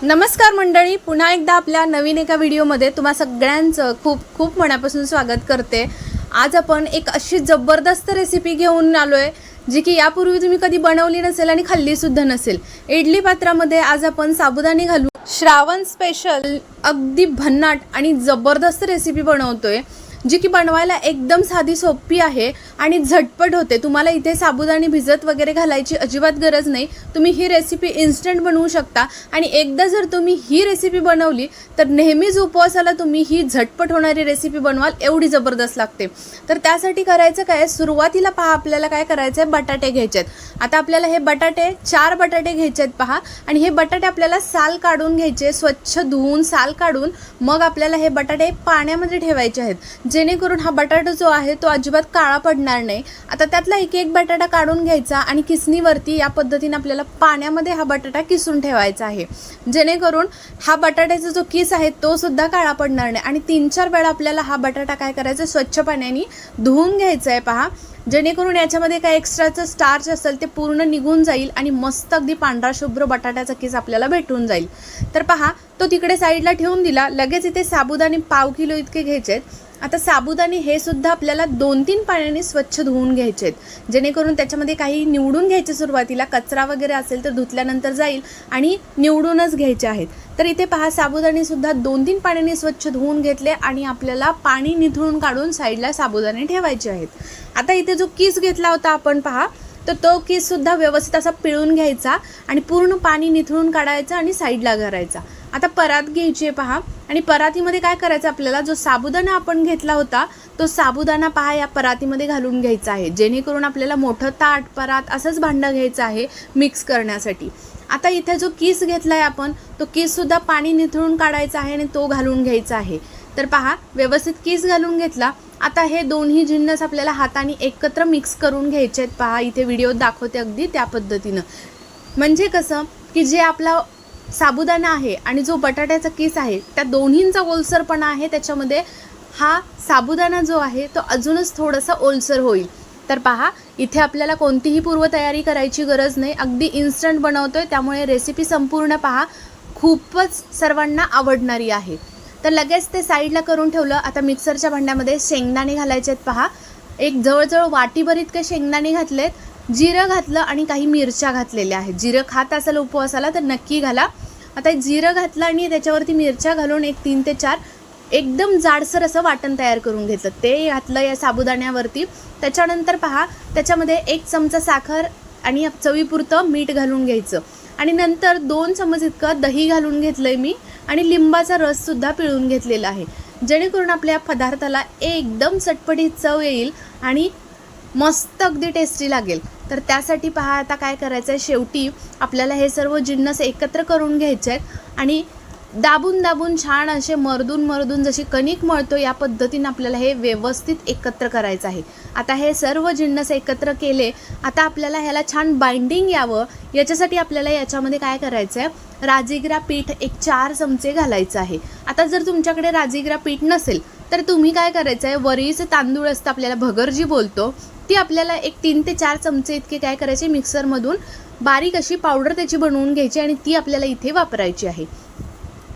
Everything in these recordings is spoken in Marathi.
नमस्कार मंडळी, पुन्हा एकदा आपल्या नवीन एका व्हिडिओमध्ये तुम्हा सगळ्यांचं खूप खूप मनापासून स्वागत करते। आज आपण एक अशी जबरदस्त रेसिपी घेऊन आलोय जी की यापूर्वी तुम्ही कधी बनवली नसेल आणि खाल्ली सुद्धा नसेल। इडली पात्रामध्ये आज आपण साबुदाणे घालून श्रावण स्पेशल अगदी भन्नाट आणि जबरदस्त रेसिपी बनवतोय, जी की बनवायला एकदम साधी सोपी आहे आणि झटपट होते। तुम्हाला इथे साबुदाणे भिजत वगैरे घालायची अजिबात गरज नाही। तुम्ही ही रेसिपी इन्स्टंट बनवू शकता आणि एकदा जर तुम्ही ही रेसिपी बनवली तर नेहमीच उपवासाला तुम्ही ही झटपट होणारी रेसिपी बनवाल, एवढी जबरदस्त लागते। तर त्यासाठी करायचं काय, सुरुवातीला पहा आपल्याला काय करायचं आहे, बटाटे घ्यायचे आहेत। आता आपल्याला हे बटाटे 4 बटाटे घ्यायचे आहेत पहा, आणि हे बटाटे आपल्याला साल काढून घ्यायचे, स्वच्छ धुवून साल काढून मग आपल्याला हे बटाटे पाण्यामध्ये ठेवायचे आहेत, जेणेकरून हा बटाटा जो आहे तो अजिबात काळा पडणार नाही। आता त्यातला एक एक बटाटा काढून घ्यायचा आणि किसणीवरती या पद्धतीने आपल्याला पाण्यामध्ये हा बटाटा किसून ठेवायचा आहे, जेणेकरून हा बटाट्याचा जो किस आहे तो सुद्धा काळा पडणार नाही। आणि 3-4 वेळा आपल्याला हा बटाटा काय करायचा, स्वच्छ पाण्याने धुवून घ्यायचा आहे पहा, जेणेकरून याच्यामध्ये काय एक्स्ट्राचं स्टार्च असेल ते पूर्ण निघून जाईल आणि मस्त अगदी पांढरा शुभ्र बटाट्याचा किस आपल्याला भेटून जाईल। तर पहा तो तिकडे साईडला ठेवून दिला। लगेच इथे साबुदाणे 1/2 किलो इतके घ्यायचे आहेत। आता साबुदाणे हे सुद्धा आपल्याला 2-3 पाण्याने स्वच्छ धुवून घ्यायचे आहेत, जेणेकरून त्याच्यामध्ये काही निवडून घ्यायचे, सुरुवातीला कचरा वगैरे असेल तर धुतल्यानंतर जाईल आणि निवडूनच घ्यायचे आहेत। तर इथे पहा साबुदाणे सुद्धा 2-3 पाण्याने स्वच्छ धुवून घेतले आणि आपल्याला पाणी निथळून काढून साईडला साबुदाणे ठेवायचे आहेत। आता इथे जो किस घेतला होता आपण पहा, तर तो किस सुद्धा व्यवस्थित असा पिळून घ्यायचा आणि पूर्ण पाणी निथळून काढायचं आणि साईडला करायचा। आता परात घ्यायची आहे पहा, आणि परातीमध्ये काय करायचं, आपल्याला जो साबुदाणा आपण घेतला होता तो साबुदाणा पहा या परातीमध्ये घालून घ्यायचा आहे, जेणेकरून आपल्याला मोठं ताट परात असंच भांडं घ्यायचं आहे मिक्स करण्यासाठी। आता इथे जो किस घेतला आहे आपण, तो किस सुद्धा पाणी निथळून काढायचा आहे आणि तो घालून घ्यायचा आहे। तर पहा व्यवस्थित किस घालून घेतला। आता हे दोन्ही जिन्नस आपल्याला हाताने एकत्र मिक्स करून घ्यायचे आहेत पहा, इथे व्हिडिओ दाखवते अगदी त्या पद्धतीनं। म्हणजे कसं की जे आपला साबुदाणा आहे आणि जो बटाट्याचा किस आहे त्या दोन्हींचा ओलसरपणा आहे त्याच्यामध्ये, हा साबुदाणा जो आहे तो अजूनच थोडासा ओलसर होईल। तर पहा इथे आपल्याला कोणतीही पूर्वतयारी करायची गरज नाही, अगदी इन्स्टंट बनवतोय, त्यामुळे रेसिपी संपूर्ण पहा, खूपच सर्वांना आवडणारी आहे। तर लगेच ते साईडला करून ठेवलं। आता मिक्सरच्या भांड्यामध्ये शेंगदाणे घालायचे आहेत पहा, एक जवळजवळ वाटीभर इतके शेंगदाणे घातलेत, जिरं घातलं आणि काही मिरच्या घातलेल्या आहेत। जिरं खात असेल उपवासाला तर नक्की घाला। आता जिरं घातलं आणि त्याच्यावरती मिरच्या घालून एक 3 ते 4 एकदम जाडसर असं वाटण तयार करून घेतलं, ते घातलं या साबुदाण्यावरती। त्याच्यानंतर पहा त्याच्यामध्ये 1 चमचा साखर आणि चवीपुरतं मीठ घालून घ्यायचं, आणि नंतर 2 चमच इतकं दही घालून घेतलंय मी, आणि लिंबाचा रस सुद्धा पिळून घेतलेला आहे, जेणेकरून आपल्या पदार्थाला एकदम चटपटीत चव येईल आणि मस्त अगदी टेस्टी लागेल। तर त्यासाठी पहा आता काय करायचं आहे, शेवटी आपल्याला हे सर्व जिन्नस एकत्र करून घ्यायचे आहेत आणि दाबून दाबून छान असे मर्दून जशी कणिक मळतो या पद्धतीने आपल्याला हे व्यवस्थित एकत्र करायचं आहे। आता हे सर्व जिन्नस एकत्र केले। आता आपल्याला ह्याला छान बाइंडिंग यावं याच्यासाठी आपल्याला याच्यामध्ये काय करायचं आहे, राजिगिरा पीठ एक 4 चमचे घालायचं आहे। आता जर तुमच्याकडे राजिगिरा पीठ नसेल तर तुम्ही काय करायचं आहे, वरीचं तांदूळ असतं आपल्याला भगर जी बोलतो, ती आपल्याला एक 3 ते 4 चमचे इतके काय करायचे, मिक्सरमधून बारीक अशी पावडर त्याची बनवून घ्यायची आणि ती आपल्याला इथे वापरायची आहे।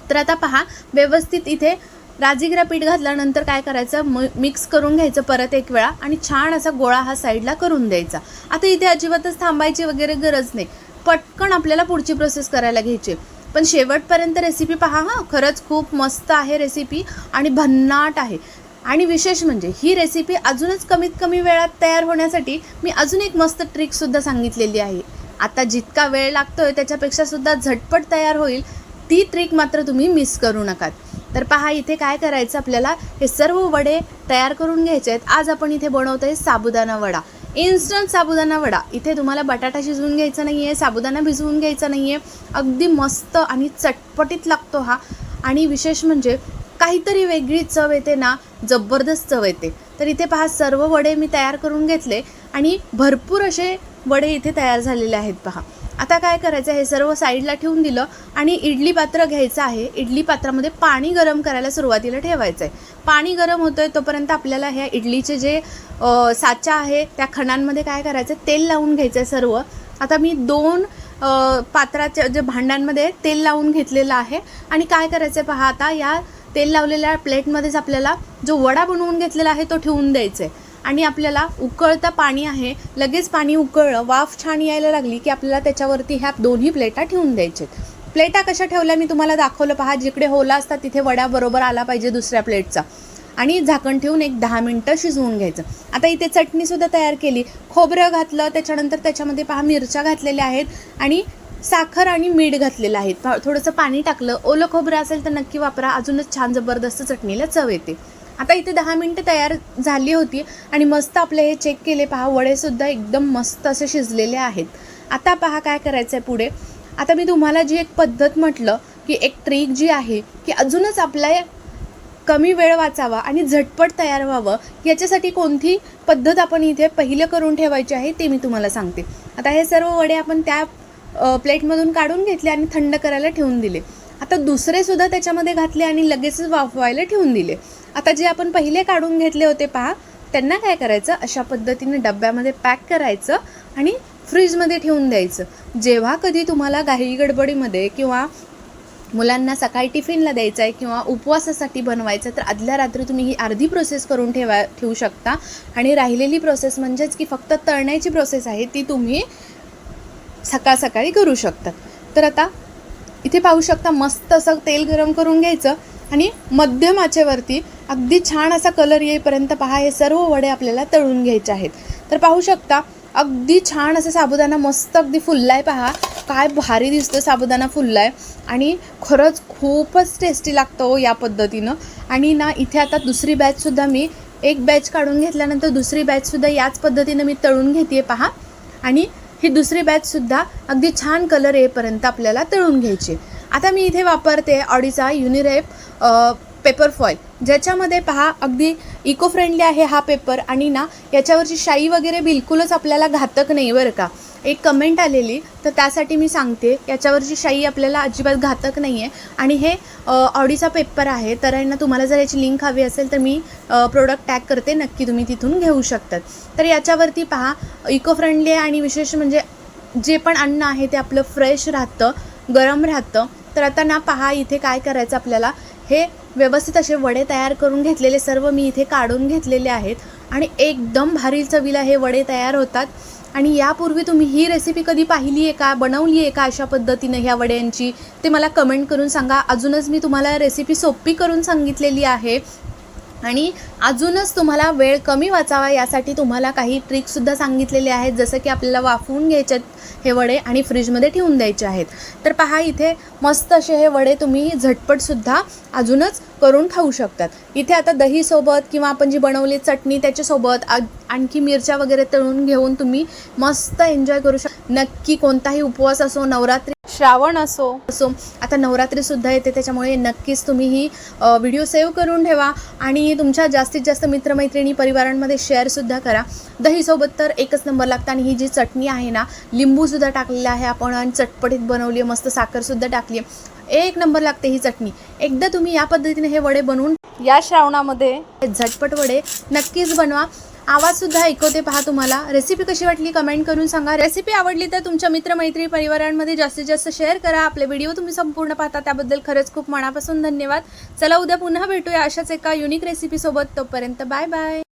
तर आता पहा व्यवस्थित इथे राजिगिरा पीठ घातल्यानंतर काय करायचं, मिक्स करून घ्यायचं परत एक वेळा आणि छान असा गोळा हा साईडला करून द्यायचा। आता इथे अजिबातच थांबायची वगैरे गरज नाही, पटकन आपल्याला पुढची प्रोसेस करायला घ्यायची। पण शेवटपर्यंत रेसिपी पहा हां, खरंच खूप मस्त आहे रेसिपी आणि भन्नाट आहे। आणि विशेष म्हणजे ही रेसिपी अजूनच कमीत कमी वेळात तयार होण्यासाठी मी अजून एक मस्त ट्रिकसुद्धा सांगितलेली आहे। आता जितका वेळ लागतोय त्याच्यापेक्षा सुद्धा झटपट तयार होईल, ती ट्रिक मात्र तुम्ही मिस करू नका। तर पहा इथे काय करायचं, आपल्याला हे सर्व वडे तयार करून घ्यायचे आहेत। आज आपण इथे बनवतोय साबुदाणा वडा, इन्स्टंट साबुदाणा वडा। इथे तुम्हाला बटाटा शिजवून घ्यायचा नाही आहे, साबुदाणा भिजवून घ्यायचा नाही आहे, अगदी मस्त आणि चटपटीत लागतो हा। आणि विशेष म्हणजे काहीतरी वेगळी चव येते ना, जबरदस्त चव येते। तर इथे पहा सर्व वडे मी तयार करून घेतले आणि भरपूर असे वडे इथे तयार झालेले आहेत पहा। आता काय करायचं, हे सर्व साईडला ठेवून दिलं आणि इडली पात्र घ्यायचं आहे। इडली पात्रामध्ये पाणी गरम करायला सुरुवातीला ठेवायचं आहे। पाणी गरम होतंय तोपर्यंत आपल्याला ह्या इडलीचे जे साचा आहे त्या खणांमध्ये काय करायचं, तेल लावून घ्यायचं आहे सर्व। आता मी 2 पात्राच्या जे भांड्यांमध्ये तेल लावून घेतलेलं आहे आणि काय करायचं आहे पहा, आता या तेल लावलेल्या प्लेटमध्येच आपल्याला जो वडा बनवून घेतलेला आहे तो ठेवून द्यायचा आहे आणि आपल्याला उकळतं पाणी आहे, लगेच पाणी उकळलं, वाफ छान यायला लागली की आपल्याला त्याच्यावरती ह्या दोन्ही प्लेटा ठेवून द्यायच्यात. प्लेटा कशा ठेवल्या मी तुम्हाला दाखवलं पहा, जिकडे होला असतात तिथे वड्या बरोबर आला पाहिजे दुसऱ्या प्लेटचा आणि झाकण ठेवून एक 10 मिनटं शिजवून घ्यायचं. आता इथे चटणीसुद्धा तयार केली, खोबरं घातलं, त्याच्यानंतर त्याच्यामध्ये पहा मिरच्या घातलेल्या आहेत आणि साखर आणि मीठ घातलेलं आहे, थोडंसं पाणी टाकलं. ओलं खोबरं असेल तर नक्की वापरा, अजूनच छान जबरदस्त चटणीला चव येते. आता इथे 10 मिनटं तयार झाली होती आणि मस्त आपले हे चेक केले पहा, वडेसुद्धा एकदम मस्त असे शिजलेले आहेत. आता पहा काय करायचं आहे पुढे. आता मी तुम्हाला जी एक पद्धत म्हटलं की एक ट्रिक जी आहे की अजूनच आपल्या कमी वेळ वाचावा आणि झटपट तयार व्हावं, याच्यासाठी कोणती पद्धत आपण इथे पहिलं करून ठेवायची आहे ते मी तुम्हाला सांगते. आता हे सर्व वडे आपण त्या प्लेटमधून काढून घेतले आणि थंड करायला ठेवून दिले. आता दुसरे सुद्धा त्याच्यामध्ये घातले आणि लगेचच वाफवायला ठेवून दिले. आता जे आपण पहिले काढून घेतले होते पहा, त्यांना काय करायचं, अशा पद्धतीने डब्यामध्ये पॅक करायचं आणि फ्रीजमध्ये ठेवून द्यायचं. जेव्हा कधी तुम्हाला घाई गडबडीमध्ये किंवा मुलांना सकाळी टिफिनला द्यायचं आहे किंवा उपवासासाठी बनवायचं तर आदल्या रात्री तुम्ही ही अर्धी प्रोसेस करून ठेवू शकता आणि राहिलेली प्रोसेस म्हणजेच की फक्त तळण्याची प्रोसेस आहे ती तुम्ही सकाळ सकाळी करू शकता. तर आता इथे पाहू शकता मस्त असं तेल गरम करून घ्यायचं आणि मध्यम आचेवरती अगदी छान असा कलर येईपर्यंत पहा हे सर्व वडे आपल्याला तळून घ्यायचे आहेत. तर पाहू शकता अगदी छान असं साबुदाणा मस्त अगदी फुलला आहे पहा, काय भारी दिसतं साबुदाणा फुलला आहे आणि खरंच खूपच टेस्टी लागतं या पद्धतीनं. आणि ना इथे आता दुसरी बॅचसुद्धा मी एक बॅच काढून घेतल्यानंतर दुसरी बॅचसुद्धा याच पद्धतीनं मी तळून घेते पहा आणि ही दुसरी बॅचसुद्धा अगदी छान कलर येईपर्यंत आपल्याला तळून घ्यायची. आता मी इथे वापरते ऑडीचा युनिरेप पेपर फॉईल, ज्याच्यामध्ये पहा अगदी इको फ्रेंडली आहे हा पेपर आणि ना याच्यावरची शाई वगैरे बिलकुलच आपल्याला घातक नाही बरं का. एक कमेंट आलेली तर त्यासाठी मी सांगते, याच्यावरची शाई आपल्याला अजिबात घातक नाही आहे आणि हे ऑडीचा पेपर आहे. तर आहे ना, तुम्हाला जर याची लिंक हवी असेल तर मी प्रोडक्ट टॅग करते, नक्की तुम्ही तिथून घेऊ शकतात. तर याच्यावरती पहा इको फ्रेंडली आहे आणि विशेष म्हणजे जे पण अन्न आहे ते आपलं फ्रेश राहतं, गरम राहतं. तर आता ना पहा इथे काय करायचं आपल्याला, हे व्यवस्थित असे वडे तयार करून घेतलेले सर्व मी इथे काढून घेतलेले आहेत आणि एकदम भारी चवीला हे वडे तयार होतात. आणि यापूर्वी तुम्ही ही रेसिपी कधी पाहिली आहे का, बनवली आहे का अशा पद्धतीनं ह्या वड्यांची, ते मला कमेंट करून सांगा. अजूनच मी तुम्हाला रेसिपी सोपी करून सांगितलेली आहे आणि अजूनच तुम्हाला वेळ कमी वाचावा यासाठी तुम्हाला काही ट्रिकसुद्धा सांगितलेले आहेत, जसं की आपल्याला वाफवून घ्यायच्यात हे वडे आणि फ्रीजमध्ये ठेवून द्यायचे आहेत. तर पहा इथे मस्त असे हे वडे तुम्ही झटपटसुद्धा अजूनच करून खाऊ शकतात. इथे आता दहीसोबत किंवा आपण जी बनवली चटणी त्याच्यासोबत आणखी मिरच्या वगैरे तळून घेऊन तुम्ही मस्त एन्जॉय करू शकता. नक्की कोणताही उपवास असो, नवरात्री, श्रावण असो, आता नवरात्रीसुद्धा येते, त्याच्यामुळे नक्कीच तुम्ही ही व्हिडिओ सेव्ह करून ठेवा आणि तुमच्या जास्तीत जास्त मित्रमैत्रिणी परिवारांमध्ये शेअरसुद्धा करा. दहीसोबत तर एकच नंबर लागतं आणि ही जी चटणी आहे ना, लिंबूसुद्धा टाकलेलं आहे आपण आणि चटपटीत बनवली आहे, मस्त साखरसुद्धा टाकली आहे, एक नंबर लागते ही चटणी. एकदा तुम्ही या पद्धतीने हे वडे बनवून या श्रावणामध्ये झटपट वडे नक्कीच बनवा. आवाजसुद्धा ऐकवते पहा तुम्हाला. रेसिपी कशी वाटली कमेंट करून सांगा. रेसिपी आवडली तर तुमच्या मित्रमैत्री परिवारांमध्ये जास्तीत जास्त शेअर करा. आपले व्हिडिओ तुम्ही संपूर्ण पाहता त्याबद्दल खरंच खूप मनापासून धन्यवाद. चला उद्या पुन्हा भेटूया अशाच एका युनिक रेसिपीसोबत. तोपर्यंत बाय बाय.